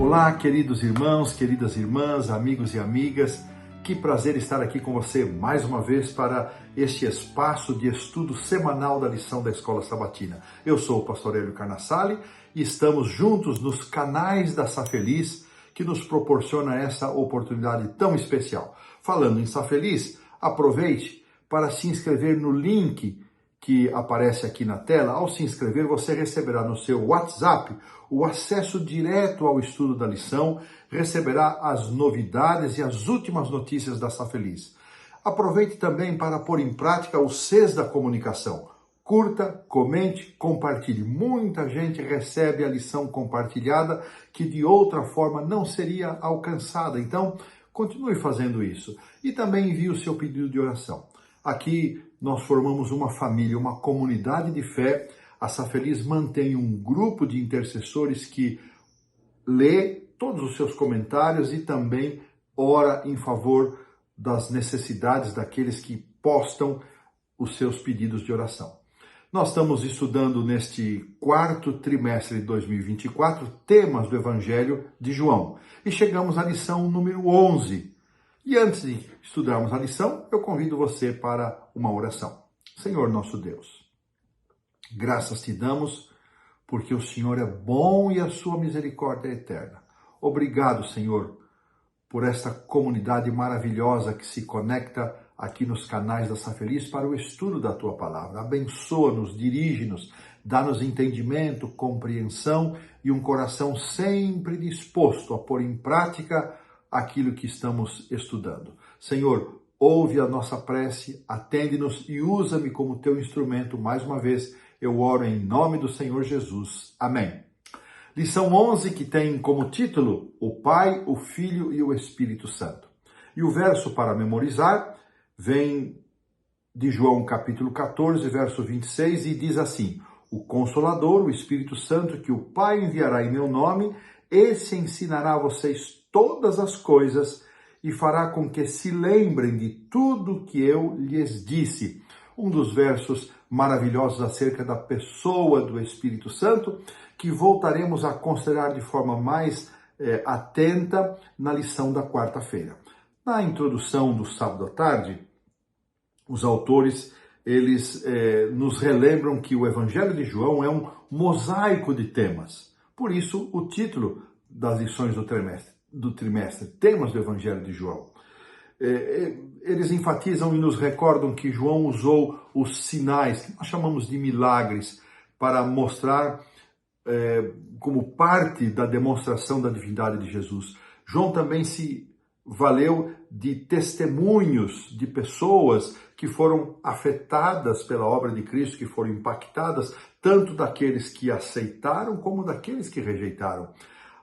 Olá, queridos irmãos, queridas irmãs, amigos e amigas. Que prazer estar aqui com você mais uma vez para este espaço de estudo semanal da lição da Escola Sabatina. Eu sou o pastor Hélio Carnassali e estamos juntos nos canais da Safeliz, que nos proporciona essa oportunidade tão especial. Falando em Safeliz, aproveite para se inscrever no link que aparece aqui na tela. Ao se inscrever, você receberá no seu WhatsApp o acesso direto ao estudo da lição, receberá as novidades e as últimas notícias da Safeliz. Aproveite também para pôr em prática o Cs da comunicação. Curta, comente, compartilhe. Muita gente recebe a lição compartilhada que de outra forma não seria alcançada. Então, continue fazendo isso. E também envie o seu pedido de oração. Aqui nós formamos uma família, uma comunidade de fé. A Safeliz mantém um grupo de intercessores que lê todos os seus comentários e também ora em favor das necessidades daqueles que postam os seus pedidos de oração. Nós estamos estudando neste quarto trimestre de 2024 temas do Evangelho de João e chegamos à lição número 11. E antes de estudarmos a lição, eu convido você para uma oração. Senhor nosso Deus, graças te damos porque o Senhor é bom e a sua misericórdia é eterna. Obrigado, Senhor, por esta comunidade maravilhosa que se conecta aqui nos canais da Safeliz para o estudo da tua palavra. Abençoa-nos, dirige-nos, dá-nos entendimento, compreensão e um coração sempre disposto a pôr em prática aquilo que estamos estudando. Senhor, ouve a nossa prece, atende-nos e usa-me como teu instrumento. Mais uma vez, eu oro em nome do Senhor Jesus. Amém. Lição 11, que tem como título o Pai, o Filho e o Espírito Santo. E o verso para memorizar vem de João capítulo 14, verso 26, e diz assim: o Consolador, o Espírito Santo, que o Pai enviará em meu nome, esse ensinará a vocês todas as coisas e fará com que se lembrem de tudo que eu lhes disse. Um dos versos maravilhosos acerca da pessoa do Espírito Santo, que voltaremos a considerar de forma mais atenta na lição da quarta-feira. Na introdução do sábado à tarde, os autores eles nos relembram que o Evangelho de João é um mosaico de temas. Por isso, o título das lições do trimestre, temas do Evangelho de João. Eles enfatizam e nos recordam que João usou os sinais, que nós chamamos de milagres, para mostrar como parte da demonstração da divindade de Jesus. João também se valeu de testemunhos de pessoas que foram afetadas pela obra de Cristo, que foram impactadas, tanto daqueles que aceitaram como daqueles que rejeitaram.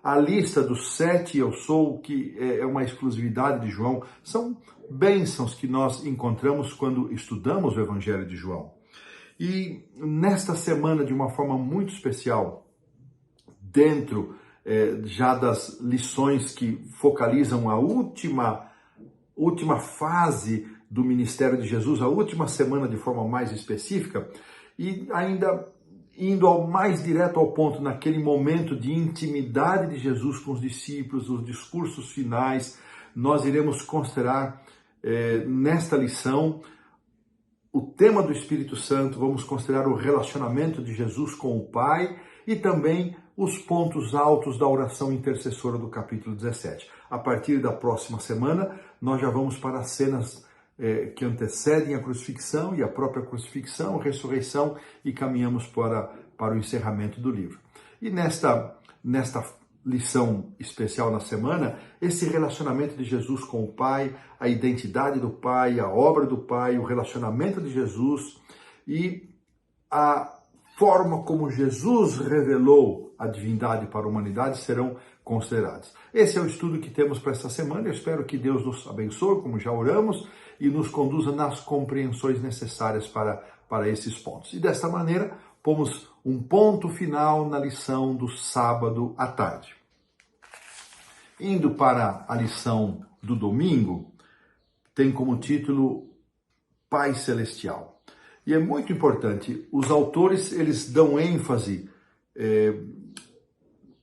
A lista dos 7 eu sou, que é uma exclusividade de João, são bênçãos que nós encontramos quando estudamos o Evangelho de João. E nesta semana, de uma forma muito especial, dentro já das lições que focalizam a última fase do ministério de Jesus, a última semana de forma mais específica, e ainda indo mais direto ao ponto, naquele momento de intimidade de Jesus com os discípulos, os discursos finais, nós iremos considerar nesta lição o tema do Espírito Santo, vamos considerar o relacionamento de Jesus com o Pai e também os pontos altos da oração intercessora do capítulo 17. A partir da próxima semana, nós já vamos para as cenas que antecedem a crucifixão e a própria crucifixão, ressurreição, e caminhamos para o encerramento do livro. E nesta lição especial na semana, esse relacionamento de Jesus com o Pai, a identidade do Pai, a obra do Pai, o relacionamento de Jesus e a forma como Jesus revelou a divindade para a humanidade serão considerados. Esse é o estudo que temos para esta semana. Eu espero que Deus nos abençoe, como já oramos, e nos conduza nas compreensões necessárias para esses pontos. E desta maneira, pomos um ponto final na lição do sábado à tarde. Indo para a lição do domingo, tem como título Pai Celestial. E é muito importante, os autores eles dão ênfase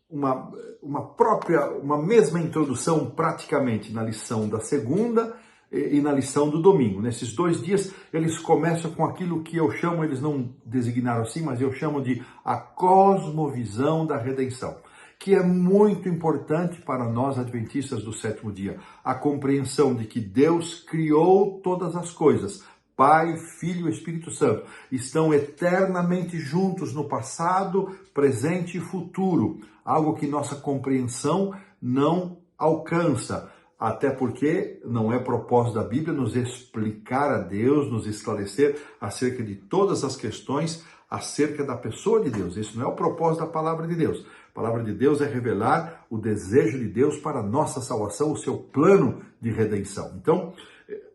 uma mesma introdução praticamente na lição da segunda e na lição do domingo. Nesses 2 dias, eles começam com aquilo que eu chamo, eles não designaram assim, mas eu chamo de a cosmovisão da redenção, que é muito importante para nós adventistas do 7º dia. A compreensão de que Deus criou todas as coisas. Pai, Filho e Espírito Santo estão eternamente juntos no passado, presente e futuro. Algo que nossa compreensão não alcança. Até porque não é propósito da Bíblia nos explicar a Deus, nos esclarecer acerca de todas as questões acerca da pessoa de Deus. Isso não é o propósito da palavra de Deus. A palavra de Deus é revelar o desejo de Deus para a nossa salvação, o seu plano de redenção. Então,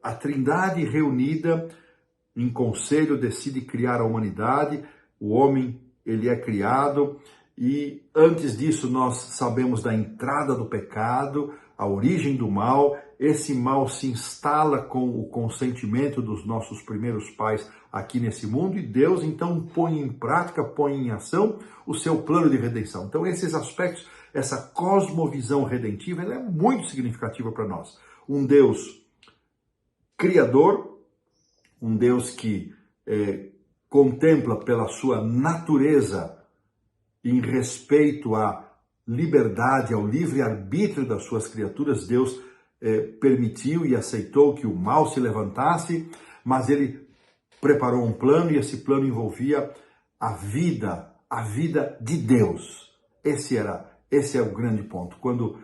a Trindade reunida em conselho decide criar a humanidade, o homem ele é criado e antes disso nós sabemos da entrada do pecado, a origem do mal. Esse mal se instala com o consentimento dos nossos primeiros pais aqui nesse mundo e Deus então põe em prática, põe em ação o seu plano de redenção. Então esses aspectos, essa cosmovisão redentiva, ela é muito significativa para nós. Um Deus criador, um Deus que contempla pela sua natureza em respeito à liberdade, ao livre-arbítrio das suas criaturas. Deus permitiu e aceitou que o mal se levantasse, mas ele preparou um plano e esse plano envolvia a vida de Deus. Esse é o grande ponto. Quando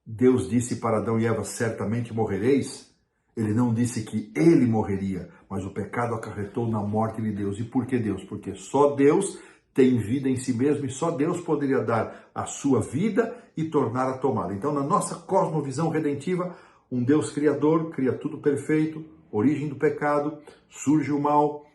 Deus disse para Adão e Eva, certamente morrereis, ele não disse que ele morreria, mas o pecado acarretou na morte de Deus. E por que Deus? Porque só Deus tem vida em si mesmo e só Deus poderia dar a sua vida e tornar a tomá-la. Então, na nossa cosmovisão redentiva, um Deus criador cria tudo perfeito, origem do pecado, surge o mal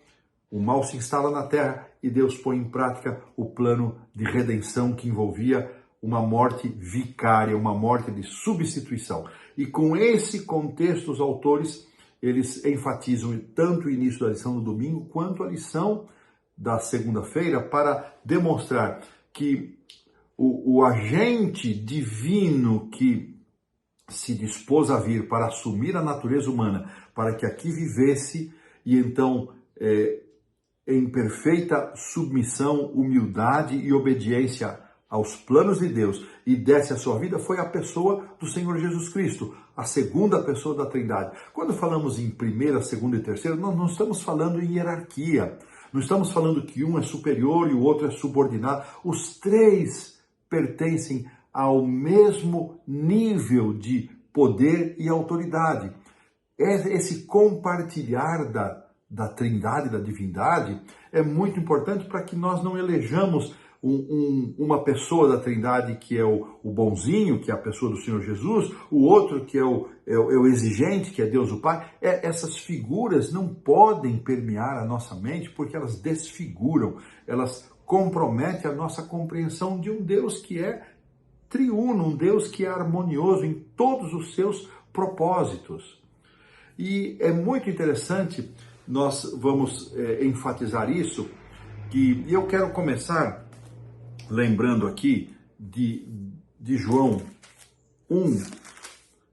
se instala na terra e Deus põe em prática o plano de redenção que envolvia uma morte vicária, uma morte de substituição. E com esse contexto, os autores, eles enfatizam tanto o início da lição do domingo, quanto a lição da segunda-feira, para demonstrar que o agente divino que se dispôs a vir para assumir a natureza humana, para que aqui vivesse, e então em perfeita submissão, humildade e obediência aos planos de Deus e desse a sua vida, foi a pessoa do Senhor Jesus Cristo, a segunda pessoa da Trindade. Quando falamos em primeira, segunda e terceira, nós não estamos falando em hierarquia, não estamos falando que um é superior e o outro é subordinado. Os três pertencem ao mesmo nível de poder e autoridade. Esse compartilhar da Trindade, da divindade, é muito importante para que nós não elejamos uma pessoa da Trindade que é o bonzinho, que é a pessoa do Senhor Jesus, o outro que é o exigente, que é Deus o Pai. Essas figuras não podem permear a nossa mente porque elas desfiguram, elas comprometem a nossa compreensão de um Deus que é triuno, um Deus que é harmonioso em todos os seus propósitos. E é muito interessante, nós vamos enfatizar isso, e eu quero começar lembrando aqui de João 1,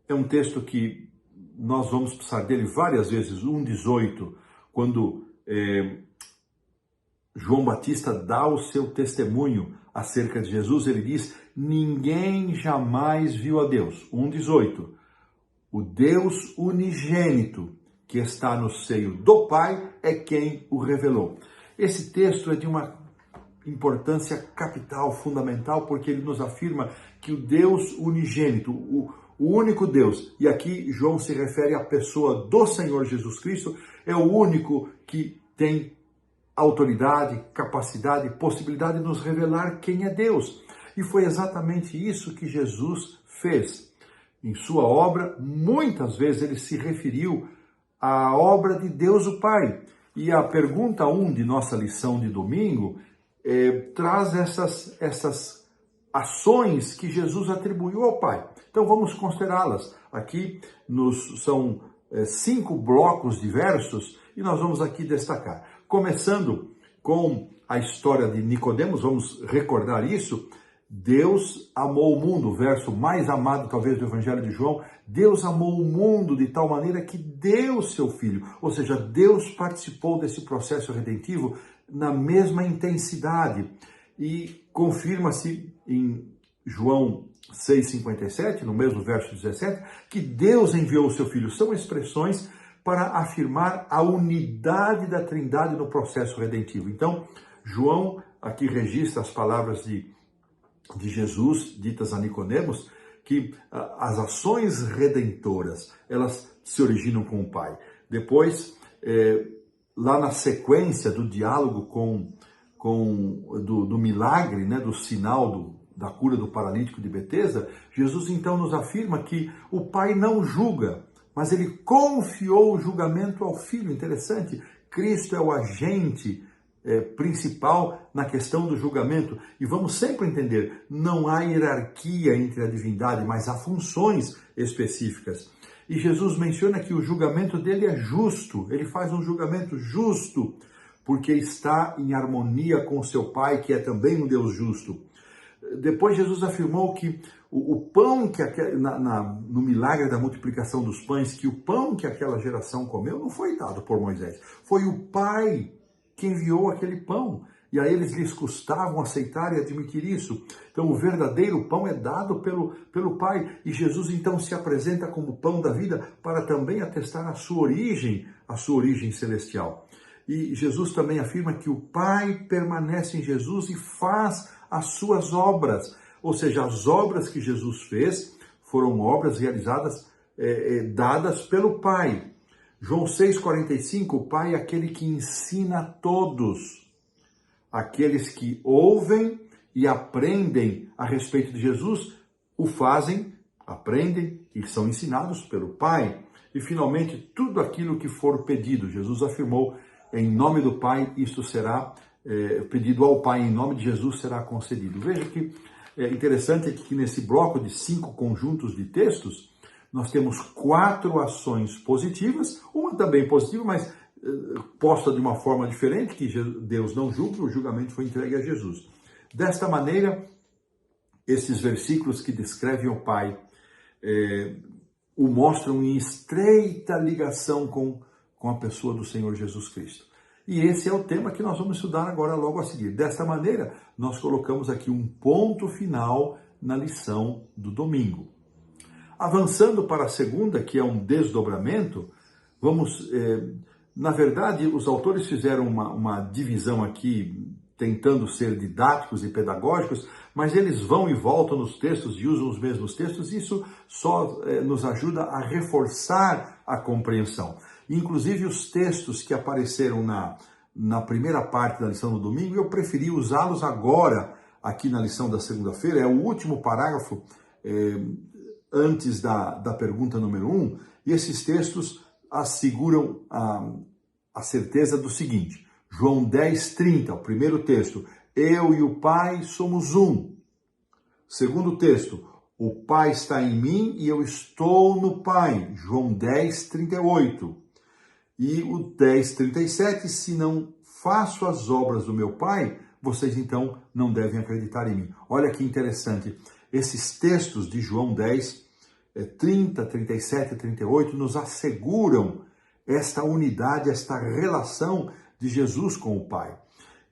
é um texto que nós vamos precisar dele várias vezes, 1,18, quando João Batista dá o seu testemunho acerca de Jesus, ele diz: ninguém jamais viu a Deus. 1,18, o Deus unigênito que está no seio do Pai é quem o revelou. Esse texto é de uma importância capital, fundamental, porque ele nos afirma que o Deus unigênito, o único Deus, e aqui João se refere à pessoa do Senhor Jesus Cristo, é o único que tem autoridade, capacidade, possibilidade de nos revelar quem é Deus. E foi exatamente isso que Jesus fez. Em sua obra, muitas vezes ele se referiu à obra de Deus o Pai. E a pergunta 1 de nossa lição de domingo traz essas ações que Jesus atribuiu ao Pai. Então vamos considerá-las. Aqui são 5 blocos diversos e nós vamos aqui destacar. Começando com a história de Nicodemos, vamos recordar isso. Deus amou o mundo, o verso mais amado talvez do Evangelho de João. Deus amou o mundo de tal maneira que deu seu Filho. Ou seja, Deus participou desse processo redentivo na mesma intensidade. E confirma-se em João 6,57, no mesmo verso 17, que Deus enviou o seu Filho. São expressões para afirmar a unidade da Trindade no processo redentivo. Então, João aqui registra as palavras de Jesus, ditas a Nicodemos, que as ações redentoras, elas se originam com o Pai. Depois, lá na sequência do diálogo do milagre, né, do sinal da cura do paralítico de Betesda, Jesus então nos afirma que o Pai não julga, mas ele confiou o julgamento ao Filho. Interessante, Cristo é o agente principal na questão do julgamento. E vamos sempre entender, não há hierarquia entre a divindade, mas há funções específicas. E Jesus menciona que o julgamento dele é justo, ele faz um julgamento justo, porque está em harmonia com seu Pai, que é também um Deus justo. Depois Jesus afirmou que o pão que no milagre da multiplicação dos pães, que o pão que aquela geração comeu não foi dado por Moisés, foi o Pai que enviou aquele pão. E a eles lhes custavam aceitar e admitir isso. Então o verdadeiro pão é dado pelo Pai. E Jesus então se apresenta como pão da vida para também atestar a sua origem celestial. E Jesus também afirma que o Pai permanece em Jesus e faz as suas obras. Ou seja, as obras que Jesus fez foram obras realizadas, dadas pelo Pai. João 6,45, o Pai é aquele que ensina a todos. Aqueles que ouvem e aprendem a respeito de Jesus, o fazem, aprendem e são ensinados pelo Pai. E finalmente, tudo aquilo que for pedido, Jesus afirmou, em nome do Pai, isto será pedido ao Pai, em nome de Jesus será concedido. Veja que é interessante que nesse bloco de 5 conjuntos de textos, nós temos 4 ações positivas, uma também positiva, mas posta de uma forma diferente, que Deus não julga, o julgamento foi entregue a Jesus. Desta maneira, esses versículos que descrevem o Pai o mostram em estreita ligação com a pessoa do Senhor Jesus Cristo. E esse é o tema que nós vamos estudar agora logo a seguir. Desta maneira, nós colocamos aqui um ponto final na lição do domingo. Avançando para a segunda, que é um desdobramento, vamos... Na verdade, os autores fizeram uma divisão aqui, tentando ser didáticos e pedagógicos, mas eles vão e voltam nos textos e usam os mesmos textos, e isso só nos ajuda a reforçar a compreensão. Inclusive, os textos que apareceram na primeira parte da lição do domingo, eu preferi usá-los agora, aqui na lição da segunda-feira, é o último parágrafo antes da pergunta número 1, e esses textos asseguram a certeza do seguinte: João 10:30, o primeiro texto, eu e o Pai somos um. Segundo texto, o Pai está em mim e eu estou no Pai. João 10:38. E o 10:37, se não faço as obras do meu Pai, vocês então não devem acreditar em mim. Olha que interessante, esses textos de João 10:30, 37 e 38 nos asseguram esta unidade, esta relação de Jesus com o Pai.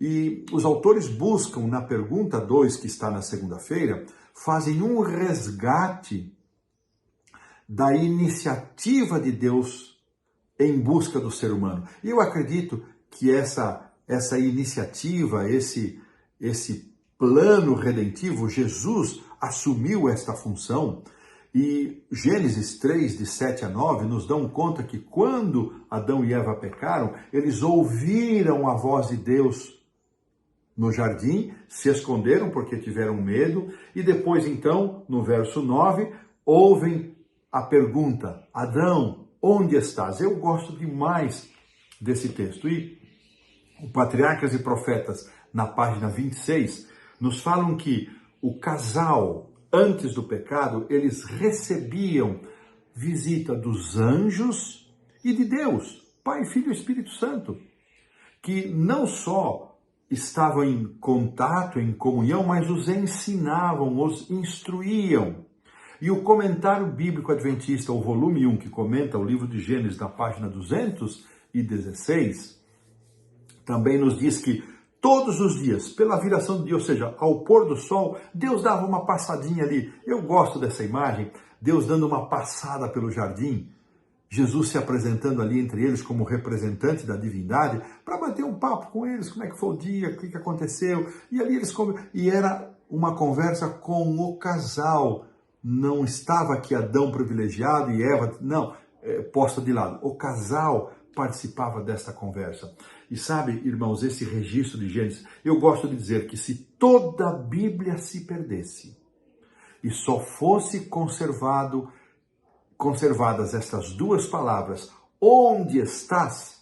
E os autores buscam, na pergunta 2, que está na segunda-feira, fazem um resgate da iniciativa de Deus em busca do ser humano. E eu acredito que essa iniciativa, esse plano redentivo, Jesus assumiu esta função. E Gênesis 3, de 7 a 9, nos dão conta que quando Adão e Eva pecaram, eles ouviram a voz de Deus no jardim, se esconderam porque tiveram medo, e depois então, no verso 9, ouvem a pergunta: Adão, onde estás? Eu gosto demais desse texto. E o Patriarcas e Profetas, na página 26, nos falam que o casal, antes do pecado, eles recebiam visita dos anjos e de Deus, Pai, Filho e Espírito Santo, que não só estavam em contato, em comunhão, mas os ensinavam, os instruíam. E o Comentário Bíblico Adventista, o volume 1, que comenta o livro de Gênesis, na página 216, também nos diz que todos os dias, pela viração do dia, ou seja, ao pôr do sol, Deus dava uma passadinha ali. Eu gosto dessa imagem, Deus dando uma passada pelo jardim, Jesus se apresentando ali entre eles como representante da divindade, para bater um papo com eles, como é que foi o dia, o que aconteceu, e ali e era uma conversa com o casal. Não estava aqui Adão privilegiado e Eva, não, posta de lado. O casal participava desta conversa. E sabe, irmãos, esse registro de Gênesis, eu gosto de dizer que se toda a Bíblia se perdesse e só fosse conservadas estas duas palavras, onde estás,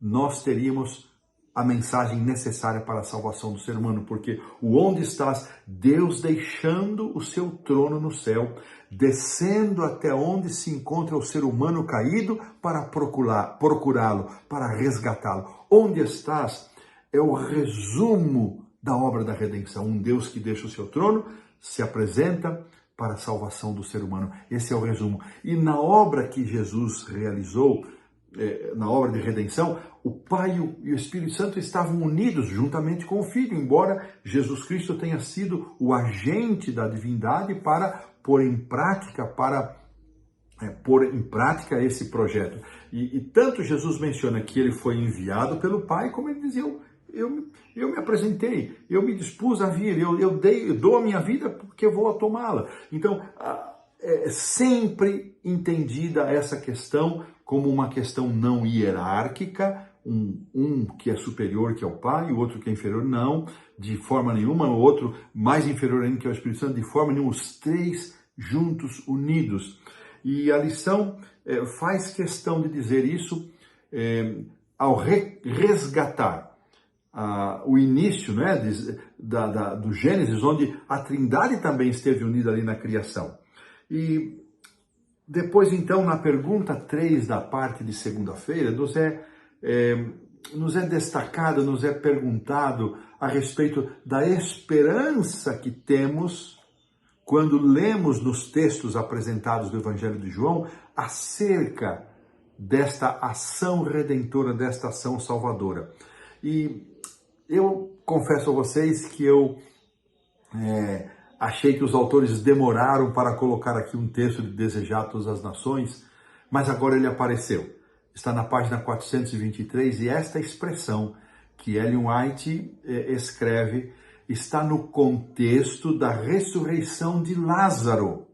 nós teríamos a mensagem necessária para a salvação do ser humano, porque o onde estás, Deus deixando o seu trono no céu, descendo até onde se encontra o ser humano caído para procurá-lo, para resgatá-lo. Onde estás é o resumo da obra da redenção. Um Deus que deixa o seu trono, se apresenta para a salvação do ser humano. Esse é o resumo. E na obra que Jesus realizou, na obra de redenção, o Pai e o Espírito Santo estavam unidos juntamente com o Filho, embora Jesus Cristo tenha sido o agente da divindade para pôr em prática esse projeto. E tanto Jesus menciona que ele foi enviado pelo Pai, como ele dizia, eu me apresentei, eu me dispus a vir, eu dou a minha vida porque eu vou tomá-la. Então, é sempre entendida essa questão como uma questão não hierárquica, um que é superior, que é o Pai, o outro que é inferior, não, de forma nenhuma, o outro mais inferior ainda, que é o Espírito Santo, de forma nenhuma, os três juntos, unidos. E a lição faz questão de dizer isso ao resgatar o início, né, do Gênesis, onde a Trindade também esteve unida ali na criação. E depois, então, na pergunta 3 da parte de segunda-feira, nos é destacado, nos é perguntado a respeito da esperança que temos quando lemos nos textos apresentados do Evangelho de João acerca desta ação redentora, desta ação salvadora. E eu confesso a vocês que eu achei que os autores demoraram para colocar aqui um texto de desejar a todas as nações, mas agora ele apareceu. Está na página 423 e esta expressão que Ellen White escreve está no contexto da ressurreição de Lázaro.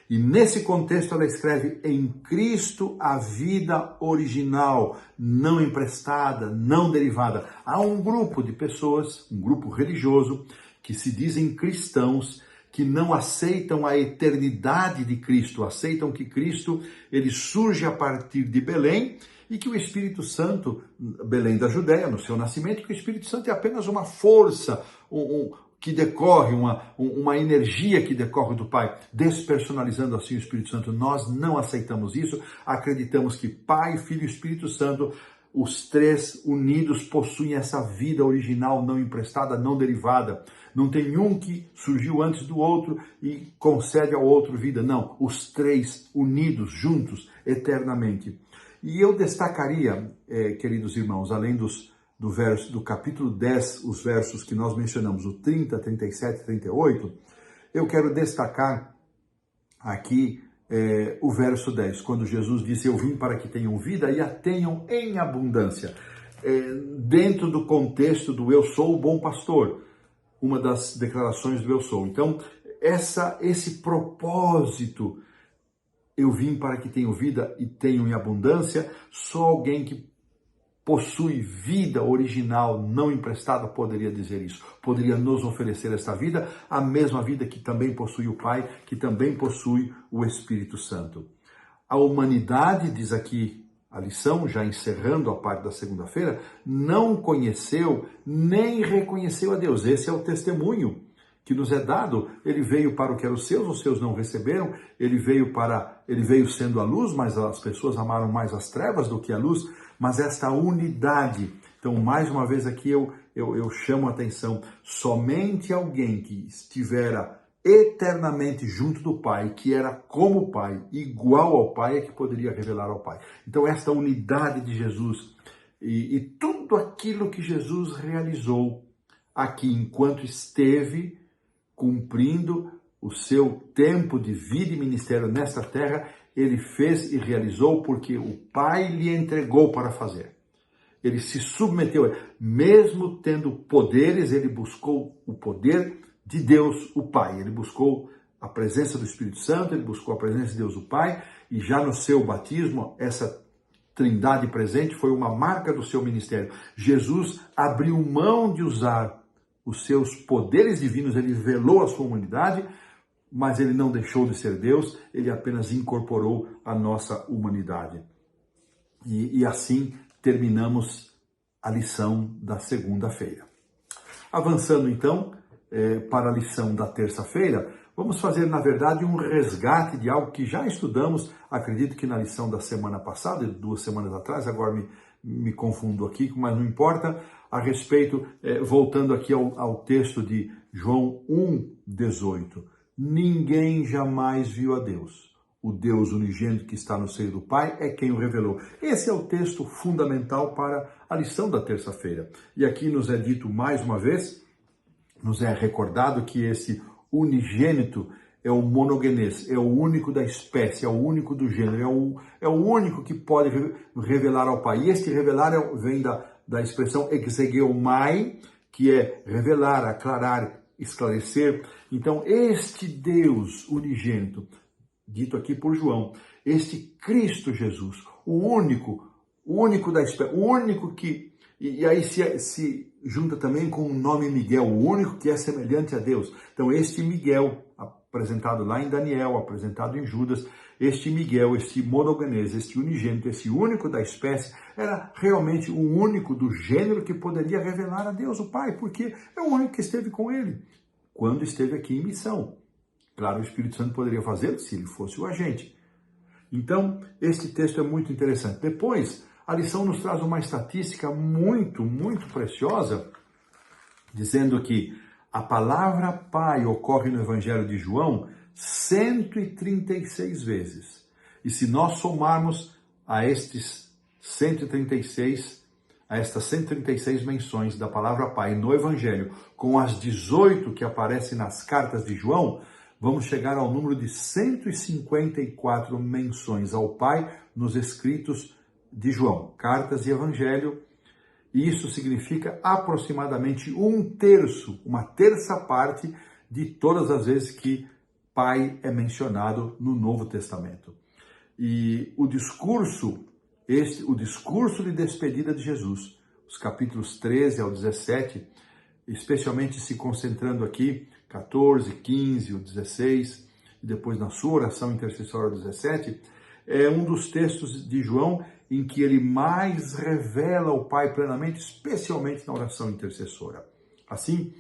E nesse contexto ela escreve: em Cristo a vida original, não emprestada, não derivada. Há um grupo de pessoas, um grupo religioso, que se dizem cristãos, que não aceitam a eternidade de Cristo, aceitam que Cristo ele surge a partir de Belém e que o Espírito Santo, Belém da Judéia, no seu nascimento, que o Espírito Santo é apenas uma força, que decorre, uma energia que decorre do Pai, despersonalizando assim o Espírito Santo. Nós não aceitamos isso, acreditamos que Pai, Filho e Espírito Santo, os três unidos, possuem essa vida original, não emprestada, não derivada. Não tem um que surgiu antes do outro e concede ao outro vida. Não, os três unidos, juntos, eternamente. E eu destacaria, queridos irmãos, além do capítulo 10, os versos que nós mencionamos, o 30, 37 e 38, eu quero destacar aqui o verso 10, quando Jesus disse: eu vim para que tenham vida e a tenham em abundância. Dentro do contexto do eu sou o bom pastor, uma das declarações do eu sou. Então, esse propósito, eu vim para que tenham vida e tenham em abundância, só alguém que possui vida original, não emprestada, poderia dizer isso. Poderia nos oferecer esta vida, a mesma vida que também possui o Pai, que também possui o Espírito Santo. A humanidade, diz aqui a lição, já encerrando a parte da segunda-feira, não conheceu nem reconheceu a Deus. Esse é o testemunho que nos é dado. Ele veio para o que eram os seus não receberam. Ele veio sendo a luz, mas as pessoas amaram mais as trevas do que a luz. Mas esta unidade, Então, mais uma vez aqui eu chamo a atenção, somente alguém que estivera eternamente junto do Pai, que era como o Pai, igual ao Pai, é que poderia revelar ao Pai. Então, esta unidade de Jesus e tudo aquilo que Jesus realizou aqui enquanto esteve cumprindo o seu tempo de vida e ministério nesta terra, ele fez e realizou porque o Pai lhe entregou para fazer. Ele se submeteu, mesmo tendo poderes, ele buscou o poder de Deus, o Pai. Ele buscou a presença do Espírito Santo, ele buscou a presença de Deus, o Pai, e já no seu batismo, essa trindade presente foi uma marca do seu ministério. Jesus abriu mão de usar os seus poderes divinos, ele velou a sua humanidade, mas ele não deixou de ser Deus, ele apenas incorporou a nossa humanidade. E assim terminamos a lição da segunda-feira. Avançando então para a lição da terça-feira, vamos fazer na verdade um resgate de algo que já estudamos, acredito que na lição da semana passada, 2 semanas atrás, agora me confundo aqui, mas não importa, a respeito, voltando aqui ao texto de João 1,18. Ninguém jamais viu a Deus. O Deus unigênito que está no seio do Pai é quem o revelou. Esse é o texto fundamental para a lição da terça-feira. E aqui nos é dito mais uma vez, nos é recordado que esse unigênito é o monogenês, é o único da espécie, é o único do gênero, é o único que pode revelar ao Pai. E este revelar vem da expressão exegeomai, que é revelar, aclarar, esclarecer. Então, este Deus unigênito, dito aqui por João, este Cristo Jesus, o único da espécie, o único que, e aí se junta também com o nome Miguel, o único que é semelhante a Deus. Então, este Miguel, apresentado lá em Daniel, apresentado em Judas, este Miguel, este monogenês, este unigênito, esse único da espécie, era realmente o único do gênero que poderia revelar a Deus, o Pai, porque é o único que esteve com ele quando esteve aqui em missão. Claro, o Espírito Santo poderia fazê-lo se ele fosse o agente. Então, este texto é muito interessante. Depois, a lição nos traz uma estatística muito, muito preciosa, dizendo que a palavra Pai ocorre no Evangelho de João 136 vezes. E se nós somarmos a estas 136 menções da palavra Pai no Evangelho, com as 18 que aparecem nas cartas de João, vamos chegar ao número de 154 menções ao Pai nos escritos de João, cartas e Evangelho. E isso significa aproximadamente uma terça parte de todas as vezes que Pai é mencionado no Novo Testamento. E o discurso de despedida de Jesus, os capítulos 13 ao 17, especialmente se concentrando aqui, 14, 15, o 16, e depois na sua oração intercessória, o 17, é um dos textos de João em que ele mais revela o Pai plenamente, especialmente na oração intercessora. Assim,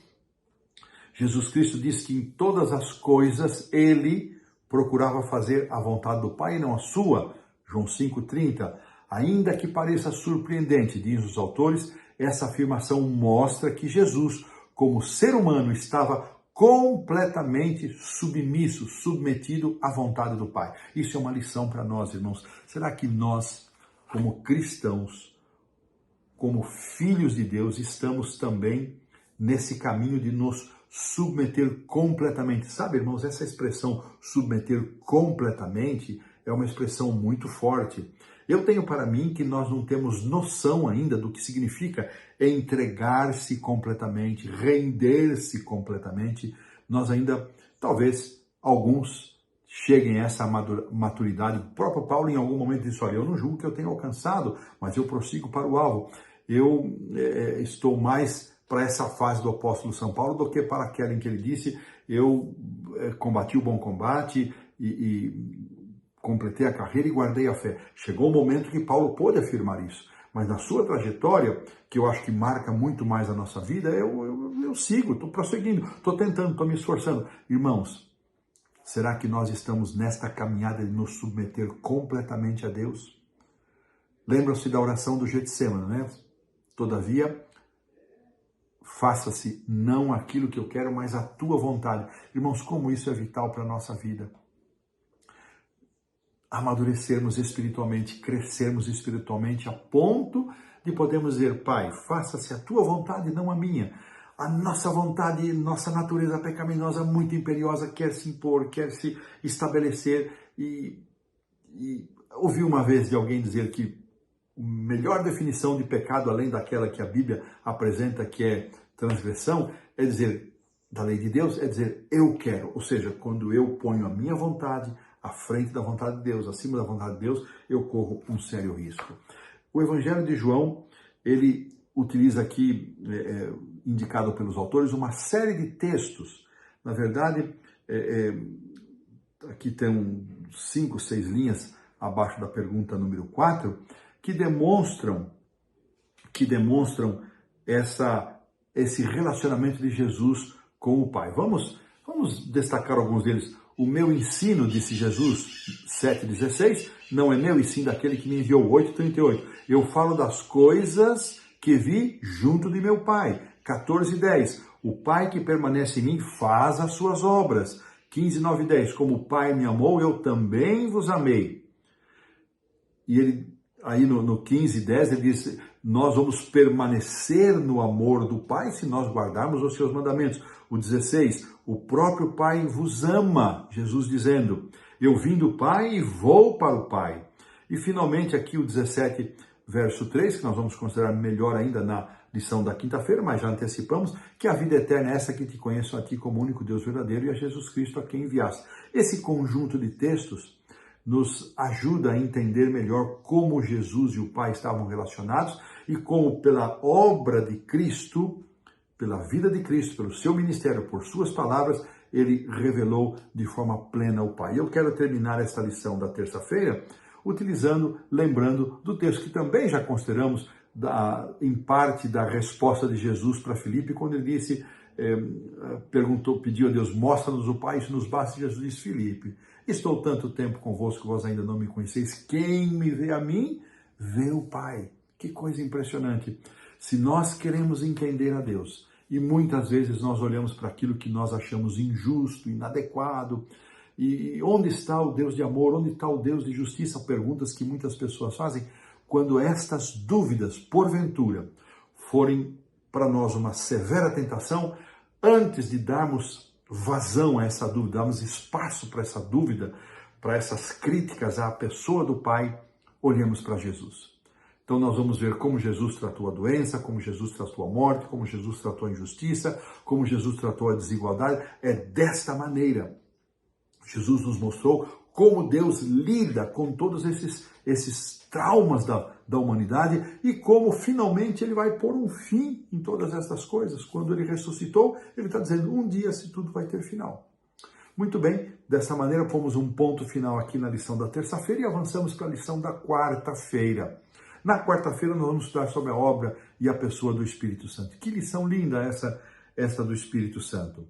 Jesus Cristo diz que em todas as coisas ele procurava fazer a vontade do Pai e não a sua. João 5,30. Ainda que pareça surpreendente, diz os autores, essa afirmação mostra que Jesus, como ser humano, estava completamente submetido à vontade do Pai. Isso é uma lição para nós, irmãos. Será que nós, como cristãos, como filhos de Deus, estamos também nesse caminho de nos submeter completamente? Sabe, irmãos, essa expressão submeter completamente é uma expressão muito forte. Eu tenho para mim que nós não temos noção ainda do que significa entregar-se completamente, render-se completamente. Nós ainda, talvez, alguns cheguem a essa maturidade. O próprio Paulo, em algum momento, disse: olha, eu não julgo que eu tenha alcançado, mas eu prossigo para o alvo. Eu estou mais para essa fase do apóstolo São Paulo do que para aquela em que ele disse: eu combati o bom combate e completei a carreira e guardei a fé. Chegou o momento que Paulo pôde afirmar isso, mas na sua trajetória, que eu acho que marca muito mais a nossa vida, eu sigo, estou prosseguindo, estou tentando, estou me esforçando. Irmãos, será que nós estamos nesta caminhada de nos submeter completamente a Deus? Lembram-se da oração do Getsemane, né? Todavia, faça-se não aquilo que eu quero, mas a tua vontade. Irmãos, como isso é vital para a nossa vida. Amadurecermos espiritualmente, crescermos espiritualmente a ponto de podermos dizer, Pai, faça-se a tua vontade, não a minha. A nossa vontade, nossa natureza pecaminosa muito imperiosa quer se impor, quer se estabelecer. E ouvi uma vez de alguém dizer que a melhor definição de pecado, além daquela que a Bíblia apresenta, que é transgressão, é dizer, da lei de Deus, é dizer, eu quero. Ou seja, quando eu ponho a minha vontade à frente da vontade de Deus, acima da vontade de Deus, eu corro um sério risco. O Evangelho de João, ele utiliza aqui, indicado pelos autores, uma série de textos. Na verdade, aqui tem 5, 6 linhas abaixo da pergunta número 4, que demonstram esse relacionamento de Jesus com o Pai. Vamos destacar alguns deles. O meu ensino, disse Jesus, 7,16, não é meu, e sim daquele que me enviou, 8,38. Eu falo das coisas que vi junto de meu Pai, 14,10. O Pai que permanece em mim faz as suas obras, 15,9 e 10. Como o Pai me amou, eu também vos amei. E ele, aí no 15,10, ele diz, nós vamos permanecer no amor do Pai se nós guardarmos os seus mandamentos. O 16, o próprio Pai vos ama, Jesus dizendo, eu vim do Pai e vou para o Pai. E finalmente aqui o 17, verso 3, que nós vamos considerar melhor ainda na lição da quinta-feira, mas já antecipamos, que a vida eterna é essa que te conheço a ti como único Deus verdadeiro e a Jesus Cristo a quem enviaste. Esse conjunto de textos nos ajuda a entender melhor como Jesus e o Pai estavam relacionados e como pela obra de Cristo, pela vida de Cristo, pelo seu ministério, por suas palavras, ele revelou de forma plena o Pai. Eu quero terminar esta lição da terça-feira lembrando do texto que também já consideramos em parte da resposta de Jesus para Filipe, quando ele disse, pediu a Deus, mostra-nos o Pai, isso nos basta. Jesus disse, Filipe, estou tanto tempo convosco, vós ainda não me conheceis, quem me vê a mim, vê o Pai. Que coisa impressionante. Se nós queremos entender a Deus, e muitas vezes nós olhamos para aquilo que nós achamos injusto, inadequado, e onde está o Deus de amor, onde está o Deus de justiça? Perguntas que muitas pessoas fazem. Quando estas dúvidas, porventura, forem para nós uma severa tentação, antes de darmos vazão a essa dúvida, darmos espaço para essa dúvida, para essas críticas à pessoa do Pai, olhemos para Jesus. Então nós vamos ver como Jesus tratou a doença, como Jesus tratou a morte, como Jesus tratou a injustiça, como Jesus tratou a desigualdade. É desta maneira. Jesus nos mostrou como Deus lida com todos esses traumas da humanidade e como finalmente ele vai pôr um fim em todas estas coisas. Quando ele ressuscitou, ele está dizendo, um dia se tudo vai ter final. Muito bem, dessa maneira pomos um ponto final aqui na lição da terça-feira e avançamos para a lição da quarta-feira. Na quarta-feira nós vamos estudar sobre a obra e a pessoa do Espírito Santo. Que lição linda essa do Espírito Santo.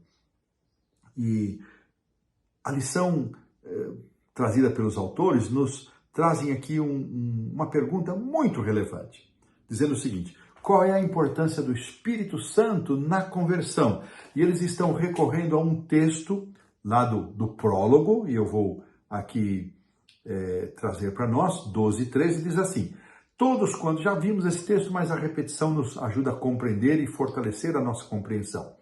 E a lição trazida pelos autores nos trazem aqui uma pergunta muito relevante, dizendo o seguinte, qual é a importância do Espírito Santo na conversão? E eles estão recorrendo a um texto lá do prólogo, e eu vou aqui trazer para nós, 12:13, diz assim, todos quando já vimos esse texto, mas a repetição nos ajuda a compreender e fortalecer a nossa compreensão.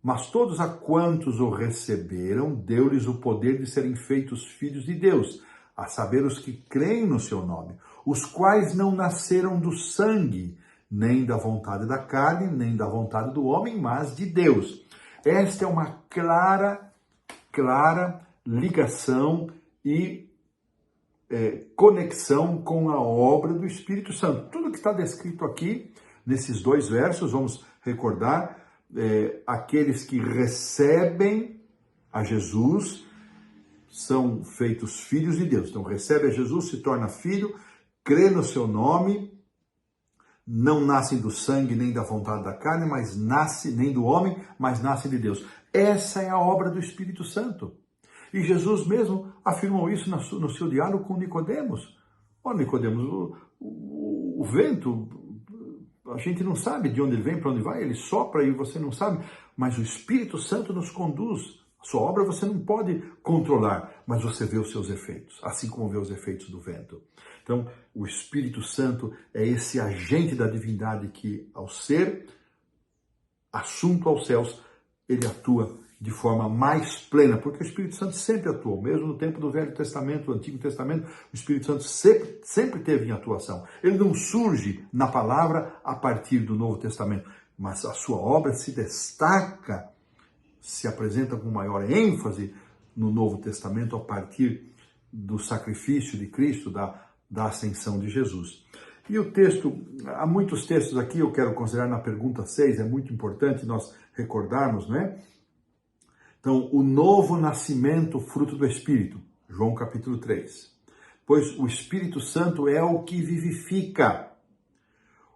Mas todos a quantos o receberam, deu-lhes o poder de serem feitos filhos de Deus, a saber os que creem no seu nome, os quais não nasceram do sangue, nem da vontade da carne, nem da vontade do homem, mas de Deus. Esta é uma clara ligação e conexão com a obra do Espírito Santo. Tudo que está descrito aqui, nesses 2 versos, vamos recordar, aqueles que recebem a Jesus são feitos filhos de Deus. Então, recebe a Jesus, se torna filho, crê no seu nome, não nascem do sangue nem da vontade da carne, mas nem do homem, mas nascem de Deus. Essa é a obra do Espírito Santo. E Jesus mesmo afirmou isso no seu diálogo com Nicodemos. Nicodemos, o vento A gente não sabe de onde ele vem, para onde vai, ele sopra e você não sabe, mas o Espírito Santo nos conduz. A sua obra você não pode controlar, mas você vê os seus efeitos, assim como vê os efeitos do vento. Então, o Espírito Santo é esse agente da divindade que, ao ser assunto aos céus, ele atua de forma mais plena, porque o Espírito Santo sempre atuou, mesmo no tempo do Velho Testamento, do Antigo Testamento, o Espírito Santo sempre teve em atuação. Ele não surge na palavra a partir do Novo Testamento, mas a sua obra se destaca, se apresenta com maior ênfase no Novo Testamento a partir do sacrifício de Cristo, da ascensão de Jesus. E o texto, há muitos textos aqui, eu quero considerar na pergunta 6, é muito importante nós recordarmos, né? Então, o novo nascimento, fruto do Espírito, João capítulo 3. Pois o Espírito Santo é o que vivifica.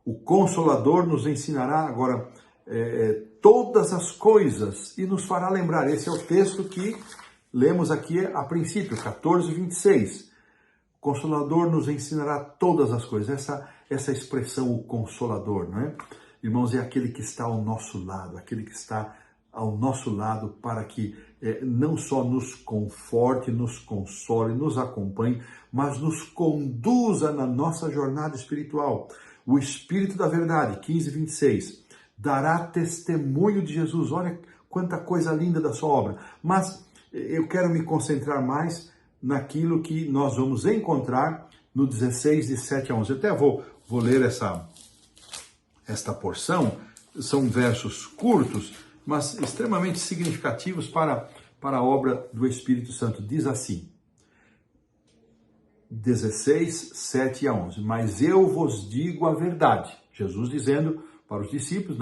O Consolador nos ensinará agora todas as coisas e nos fará lembrar. Esse é o texto que lemos aqui a princípio, 14:26. O Consolador nos ensinará todas as coisas. Essa expressão, o Consolador, não é? Irmãos, é aquele que está ao nosso lado, aquele que está ao nosso lado para que não só nos conforte, nos console, nos acompanhe, mas nos conduza na nossa jornada espiritual. O Espírito da Verdade, 15:26, dará testemunho de Jesus. Olha quanta coisa linda da sua obra. Mas eu quero me concentrar mais naquilo que nós vamos encontrar no 16, de 7 a 11. Eu até vou ler esta porção. São versos curtos, mas extremamente significativos para a obra do Espírito Santo. Diz assim, 16, 7 a 11. Mas eu vos digo a verdade. Jesus dizendo para os discípulos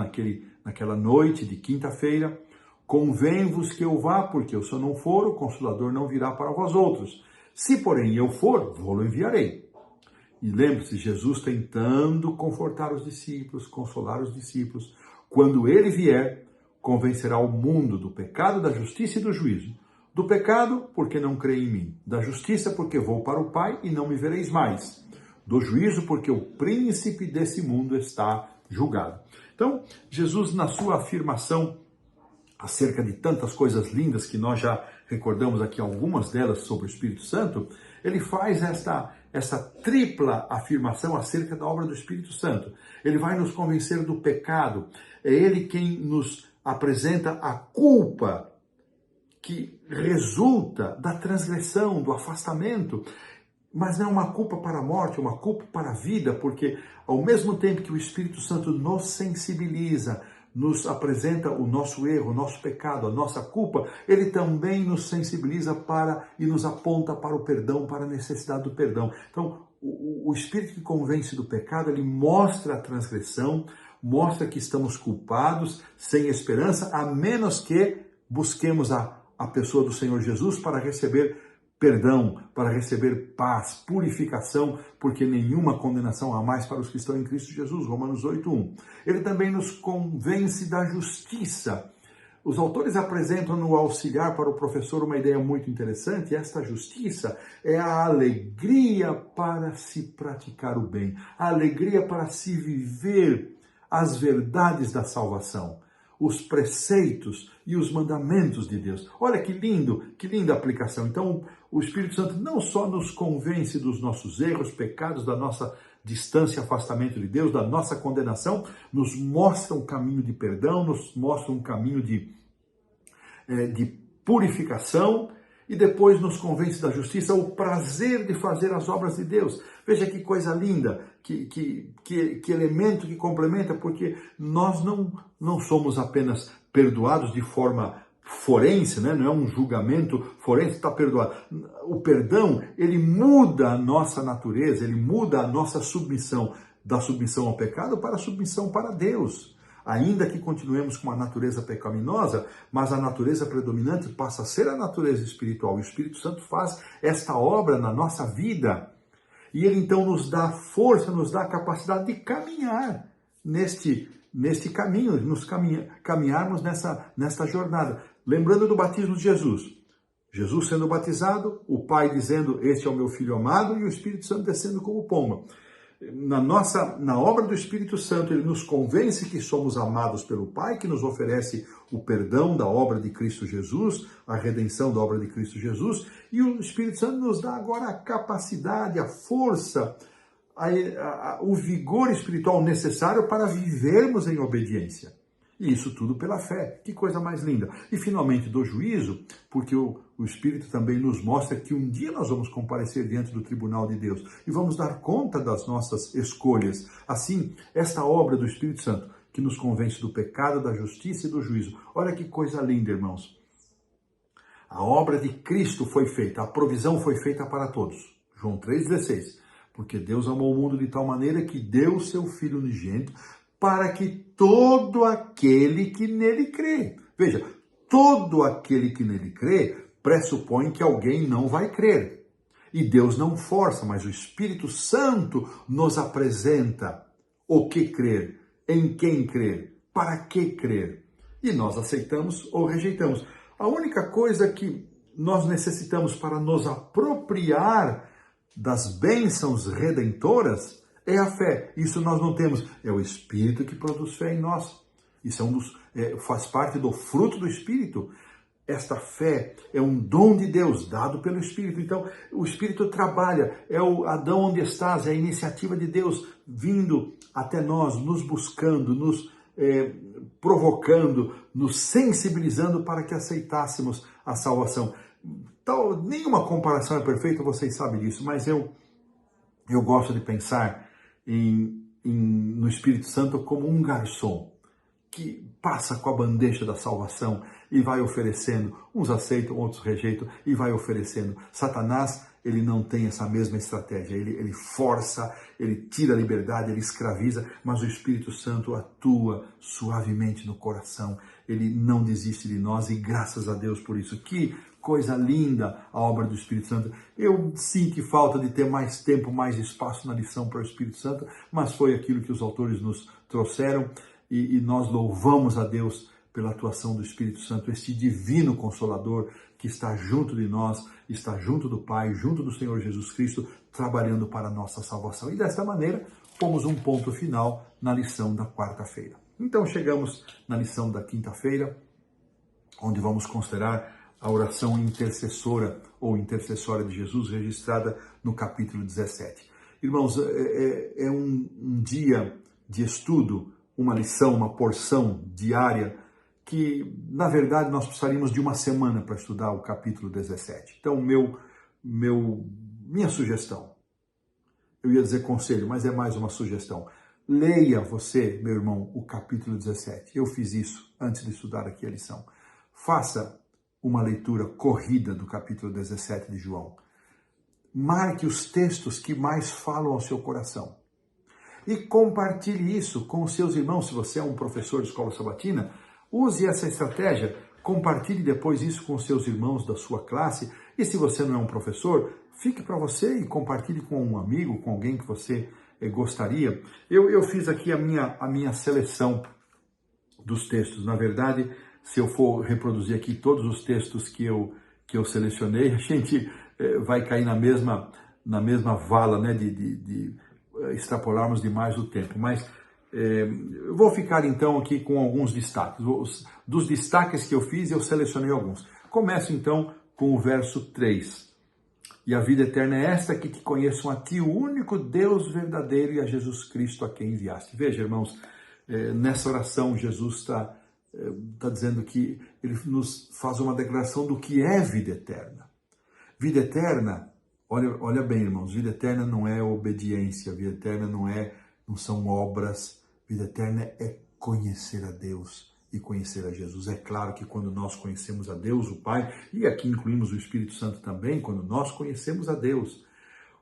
naquela noite de quinta-feira, convém-vos que eu vá, porque se eu não for, o Consolador não virá para vós outros. Se, porém, eu for, vou-lo enviarei. E lembre-se, Jesus tentando confortar os discípulos, consolar os discípulos. Quando ele vier, convencerá o mundo do pecado, da justiça e do juízo. Do pecado, porque não crê em mim. Da justiça, porque vou para o Pai e não me vereis mais. Do juízo, porque o príncipe desse mundo está julgado. Então, Jesus, na sua afirmação acerca de tantas coisas lindas que nós já recordamos aqui, algumas delas sobre o Espírito Santo, ele faz essa tripla afirmação acerca da obra do Espírito Santo. Ele vai nos convencer do pecado, é ele quem nos apresenta a culpa que resulta da transgressão, do afastamento, mas não é uma culpa para a morte, é uma culpa para a vida, porque ao mesmo tempo que o Espírito Santo nos sensibiliza, nos apresenta o nosso erro, o nosso pecado, a nossa culpa, ele também nos sensibiliza e nos aponta para o perdão, para a necessidade do perdão. Então, o Espírito que convence do pecado, ele mostra a transgressão, mostra que estamos culpados, sem esperança, a menos que busquemos a pessoa do Senhor Jesus para receber perdão, para receber paz, purificação, porque nenhuma condenação há mais para os que estão em Cristo Jesus, Romanos 8:1. Ele também nos convence da justiça. Os autores apresentam no auxiliar para o professor uma ideia muito interessante. Esta justiça é a alegria para se praticar o bem, a alegria para se viver as verdades da salvação, os preceitos e os mandamentos de Deus. Olha que lindo, que linda aplicação. Então, o Espírito Santo não só nos convence dos nossos erros, pecados, da nossa distância, afastamento de Deus, da nossa condenação, nos mostra um caminho de perdão, nos mostra um caminho de purificação, e depois nos convence da justiça, o prazer de fazer as obras de Deus. Veja que coisa linda, que elemento que complementa, porque nós não somos apenas perdoados de forma forense, né? Não é um julgamento forense, está perdoado. O perdão, ele muda a nossa natureza, ele muda a nossa submissão, da submissão ao pecado para a submissão para Deus. Ainda que continuemos com uma natureza pecaminosa, mas a natureza predominante passa a ser a natureza espiritual. O Espírito Santo faz esta obra na nossa vida. E ele então nos dá força, nos dá a capacidade de caminhar neste caminho, caminharmos nesta jornada. Lembrando do batismo de Jesus. Jesus sendo batizado, o Pai dizendo, este é o meu Filho amado, e o Espírito Santo descendo como pomba. Na obra do Espírito Santo, ele nos convence que somos amados pelo Pai, que nos oferece o perdão da obra de Cristo Jesus, a redenção da obra de Cristo Jesus, e o Espírito Santo nos dá agora a capacidade, a força, o vigor espiritual necessário para vivermos em obediência. E isso tudo pela fé. Que coisa mais linda. E finalmente do juízo, porque o Espírito também nos mostra que um dia nós vamos comparecer diante do tribunal de Deus e vamos dar conta das nossas escolhas. Assim, esta obra do Espírito Santo, que nos convence do pecado, da justiça e do juízo. Olha que coisa linda, irmãos. A obra de Cristo foi feita, a provisão foi feita para todos. João 3,16. Porque Deus amou o mundo de tal maneira que deu o seu Filho unigênito para que todo aquele que nele crê. Veja, todo aquele que nele crê pressupõe que alguém não vai crer. E Deus não força, mas o Espírito Santo nos apresenta o que crer, em quem crer, para que crer. E nós aceitamos ou rejeitamos. A única coisa que nós necessitamos para nos apropriar das bênçãos redentoras é a fé. Isso nós não temos. É o Espírito que produz fé em nós. Isso faz parte do fruto do Espírito. Esta fé é um dom de Deus dado pelo Espírito. Então, o Espírito trabalha. É o Adão onde estás, é a iniciativa de Deus vindo até nós, nos buscando, nos provocando, nos sensibilizando para que aceitássemos a salvação. Nenhuma comparação é perfeita, vocês sabem disso, mas eu gosto de pensar no Espírito Santo como um garçom que passa com a bandeja da salvação e vai oferecendo. Uns aceitam, outros rejeitam e vai oferecendo. Satanás, ele não tem essa mesma estratégia. Ele força, ele tira a liberdade, ele escraviza, mas o Espírito Santo atua suavemente no coração. Ele não desiste de nós e graças a Deus por isso. Que coisa linda a obra do Espírito Santo. Eu sinto falta de ter mais tempo, mais espaço na lição para o Espírito Santo, mas foi aquilo que os autores nos trouxeram e nós louvamos a Deus pela atuação do Espírito Santo, este divino Consolador que está junto de nós, está junto do Pai, junto do Senhor Jesus Cristo, trabalhando para a nossa salvação. E desta maneira, pomos um ponto final na lição da quarta-feira. Então chegamos na lição da quinta-feira, onde vamos considerar a oração intercessora ou intercessória de Jesus, registrada no capítulo 17. Irmãos, é um dia de estudo, uma lição, uma porção diária, que, na verdade, nós precisaríamos de uma semana para estudar o capítulo 17. Então, minha sugestão, eu ia dizer conselho, mas é mais uma sugestão. Leia você, meu irmão, o capítulo 17. Eu fiz isso antes de estudar aqui a lição. Faça uma leitura corrida do capítulo 17 de João. Marque os textos que mais falam ao seu coração. E compartilhe isso com os seus irmãos. Se você é um professor de escola sabatina, use essa estratégia. Compartilhe depois isso com os seus irmãos da sua classe. E se você não é um professor, fique para você e compartilhe com um amigo, com alguém que você gostaria. Eu fiz aqui a minha seleção dos textos. Na verdade, se eu for reproduzir aqui todos os textos que eu selecionei, a gente vai cair na mesma vala, né, de extrapolarmos demais o tempo. Mas eu vou ficar então aqui com alguns destaques. Dos destaques que eu fiz, eu selecionei alguns. Começo então com o verso 3. E a vida eterna é esta, que te conheçam a ti, o único Deus verdadeiro, e a Jesus Cristo a quem enviaste. Veja, irmãos, nessa oração Jesus está dizendo que ele nos faz uma declaração do que é vida eterna. Vida eterna, olha bem, irmãos, vida eterna não é obediência, vida eterna não são obras, vida eterna é conhecer a Deus e conhecer a Jesus. É claro que quando nós conhecemos a Deus, o Pai, e aqui incluímos o Espírito Santo também, quando nós conhecemos a Deus,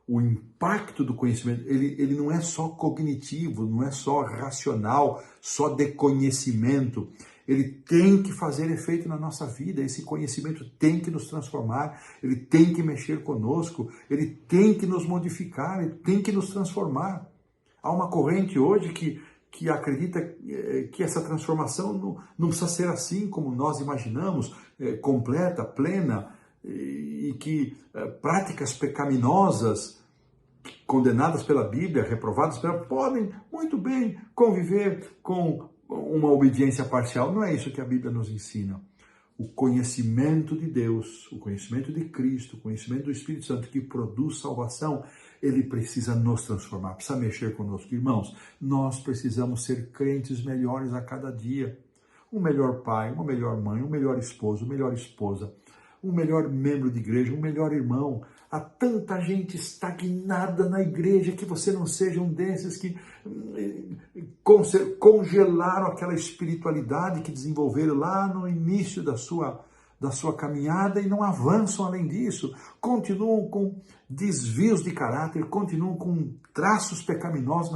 o impacto do conhecimento, ele não é só cognitivo, não é só racional, só de conhecimento. Ele tem que fazer efeito na nossa vida, esse conhecimento tem que nos transformar, ele tem que mexer conosco, ele tem que nos modificar, ele tem que nos transformar. Há uma corrente hoje que acredita que essa transformação não precisa ser assim como nós imaginamos, completa, plena, e que práticas pecaminosas condenadas pela Bíblia, reprovadas podem muito bem conviver com uma obediência parcial. Não é isso que a Bíblia nos ensina. O conhecimento de Deus, o conhecimento de Cristo, o conhecimento do Espírito Santo que produz salvação, ele precisa nos transformar, precisa mexer conosco. Irmãos, nós precisamos ser crentes melhores a cada dia. Um melhor pai, uma melhor mãe, um melhor esposo, uma melhor esposa, um melhor membro de igreja, um melhor irmão. Há tanta gente estagnada na igreja, que você não seja um desses que congelaram aquela espiritualidade que desenvolveram lá no início da sua caminhada e não avançam além disso. Continuam com desvios de caráter, continuam com traços pecaminosos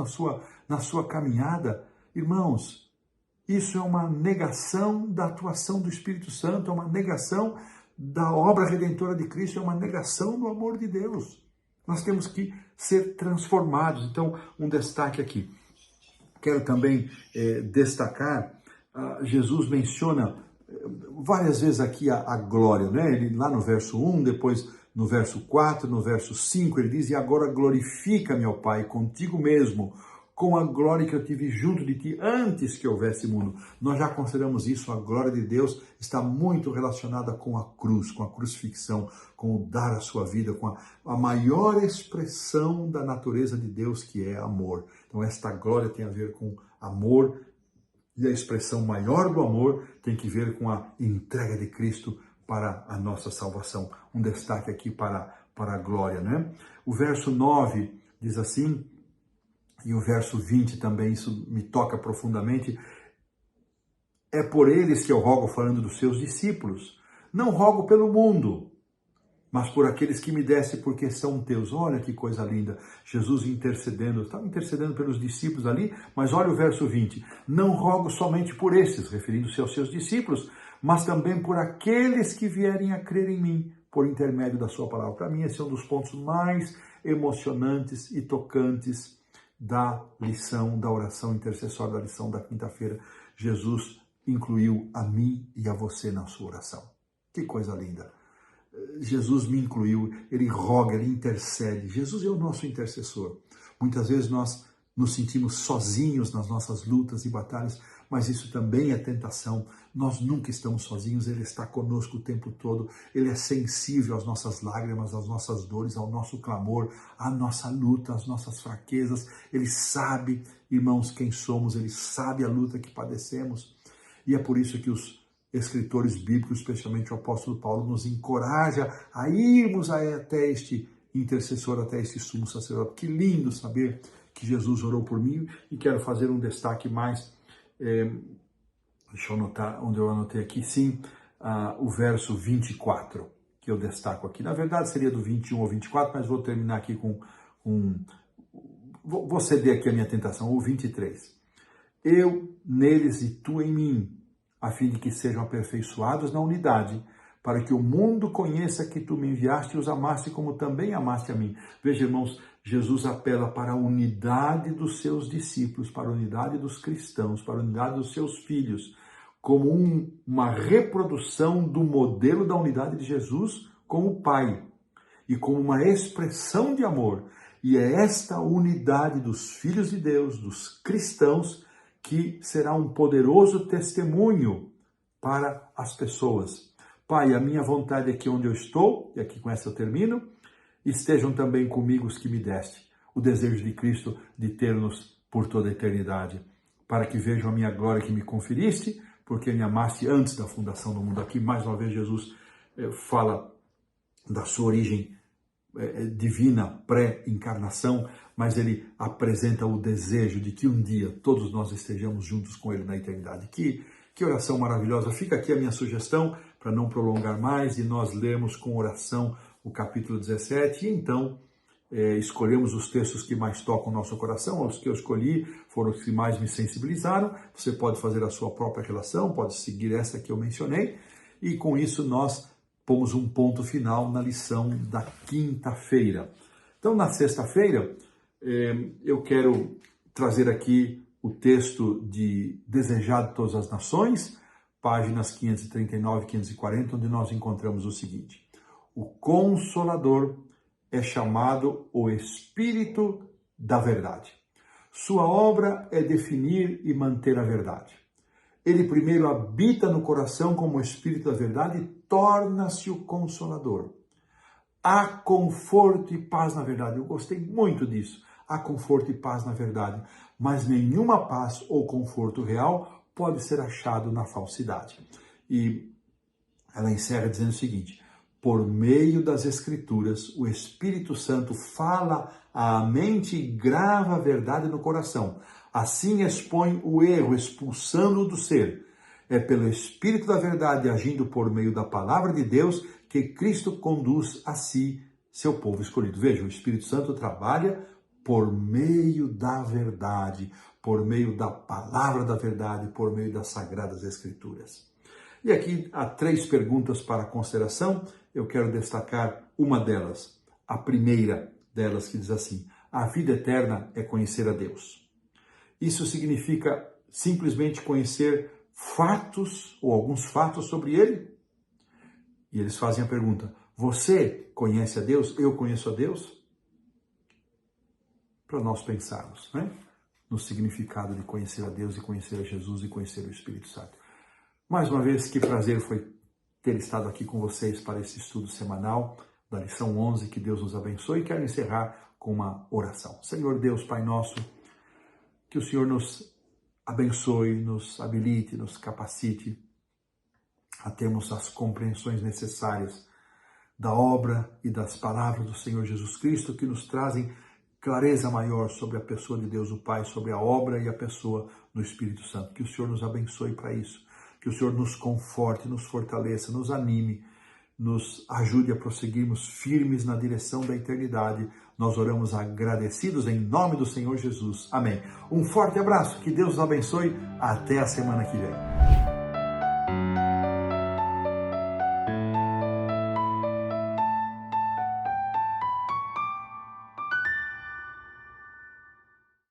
na sua caminhada. Irmãos, isso é uma negação da atuação do Espírito Santo, é uma negação da obra redentora de Cristo, é uma negação do amor de Deus. Nós temos que ser transformados. Então, um destaque aqui. Quero também destacar, Jesus menciona várias vezes aqui a glória, né? Ele, lá no verso 1, depois no verso 4, no verso 5, ele diz: e agora glorifica-me, ó Pai, contigo mesmo, com a glória que eu tive junto de ti antes que houvesse mundo. Nós já consideramos isso, a glória de Deus está muito relacionada com a cruz, com a crucifixão, com o dar a sua vida, com a maior expressão da natureza de Deus, que é amor. Então esta glória tem a ver com amor, e a expressão maior do amor tem que ver com a entrega de Cristo para a nossa salvação. Um destaque aqui para a glória, né? O verso 9 diz assim, e o verso 20 também, isso me toca profundamente: é por eles que eu rogo, falando dos seus discípulos. Não rogo pelo mundo, mas por aqueles que me deste, porque são teus. Olha que coisa linda, Jesus intercedendo, estava intercedendo pelos discípulos ali, mas olha o verso 20, não rogo somente por esses, referindo-se aos seus discípulos, mas também por aqueles que vierem a crer em mim, por intermédio da sua palavra. Para mim, esse é um dos pontos mais emocionantes e tocantes da lição, da oração intercessória, da lição da quinta-feira. Jesus incluiu a mim e a você na sua oração. Que coisa linda! Jesus me incluiu, ele roga, ele intercede. Jesus é o nosso intercessor. Muitas vezes nós nos sentimos sozinhos nas nossas lutas e batalhas, mas isso também é tentação. Nós nunca estamos sozinhos, ele está conosco o tempo todo. Ele é sensível às nossas lágrimas, às nossas dores, ao nosso clamor, à nossa luta, às nossas fraquezas. Ele sabe, irmãos, quem somos, ele sabe a luta que padecemos. E é por isso que os escritores bíblicos, especialmente o apóstolo Paulo, nos encoraja a irmos até este intercessor, até este sumo sacerdote. Que lindo saber que Jesus orou por mim. E quero fazer um destaque mais, deixa eu anotar onde eu anotei aqui, sim, o verso 24, que eu destaco aqui. Na verdade seria do 21 ao 24, mas vou terminar aqui vou ceder aqui a minha tentação, o 23. Eu neles e tu em mim, a fim de que sejam aperfeiçoados na unidade, para que o mundo conheça que tu me enviaste e os amaste como também amaste a mim. Veja, irmãos, Jesus apela para a unidade dos seus discípulos, para a unidade dos cristãos, para a unidade dos seus filhos, como uma reprodução do modelo da unidade de Jesus com o Pai, e como uma expressão de amor. E é esta unidade dos filhos de Deus, dos cristãos, que será um poderoso testemunho para as pessoas. Pai, a minha vontade é que onde eu estou, e aqui com essa eu termino, estejam também comigo os que me deste. O desejo de Cristo de ter-nos por toda a eternidade, para que vejam a minha glória que me conferiste, porque me amaste antes da fundação do mundo. Aqui, mais uma vez, Jesus fala da sua origem divina, pré-encarnação, mas ele apresenta o desejo de que um dia todos nós estejamos juntos com ele na eternidade. Que oração maravilhosa! Fica aqui a minha sugestão, para não prolongar mais, e nós lermos com oração o capítulo 17, e então escolhemos os textos que mais tocam o nosso coração. Os que eu escolhi foram os que mais me sensibilizaram. Você pode fazer a sua própria relação, pode seguir essa que eu mencionei, e com isso nós pomos um ponto final na lição da quinta-feira. Então, na sexta-feira, eu quero trazer aqui o texto de Desejado de Todas as Nações, páginas 539 e 540, onde nós encontramos o seguinte: o Consolador é chamado o Espírito da Verdade. Sua obra é definir e manter a verdade. Ele primeiro habita no coração como o Espírito da Verdade e torna-se o Consolador. Há conforto e paz na verdade. Eu gostei muito disso. Há conforto e paz na verdade, mas nenhuma paz ou conforto real pode ser achado na falsidade. E ela encerra dizendo o seguinte: por meio das Escrituras, o Espírito Santo fala à mente e grava a verdade no coração. Assim expõe o erro, expulsando-o do ser. É pelo Espírito da Verdade, agindo por meio da Palavra de Deus, que Cristo conduz a si seu povo escolhido. Veja, o Espírito Santo trabalha por meio da verdade, por meio da Palavra da Verdade, por meio das Sagradas Escrituras. E aqui há 3 perguntas para consideração. Eu quero destacar uma delas, a primeira delas, que diz assim: a vida eterna é conhecer a Deus. Isso significa simplesmente conhecer fatos ou alguns fatos sobre Ele? E eles fazem a pergunta: você conhece a Deus? Eu conheço a Deus? Para nós pensarmos, né? No significado de conhecer a Deus e conhecer a Jesus e conhecer o Espírito Santo. Mais uma vez, que prazer foi ter estado aqui com vocês para esse estudo semanal da lição 11. Que Deus nos abençoe. E quero encerrar com uma oração. Senhor Deus, Pai nosso, que o Senhor nos abençoe, nos habilite, nos capacite a termos as compreensões necessárias da obra e das palavras do Senhor Jesus Cristo, que nos trazem clareza maior sobre a pessoa de Deus o Pai, sobre a obra e a pessoa do Espírito Santo. Que o Senhor nos abençoe para isso. Que o Senhor nos conforte, nos fortaleça, nos anime, nos ajude a prosseguirmos firmes na direção da eternidade. Nós oramos agradecidos em nome do Senhor Jesus. Amém. Um forte abraço, que Deus os abençoe. Até a semana que vem.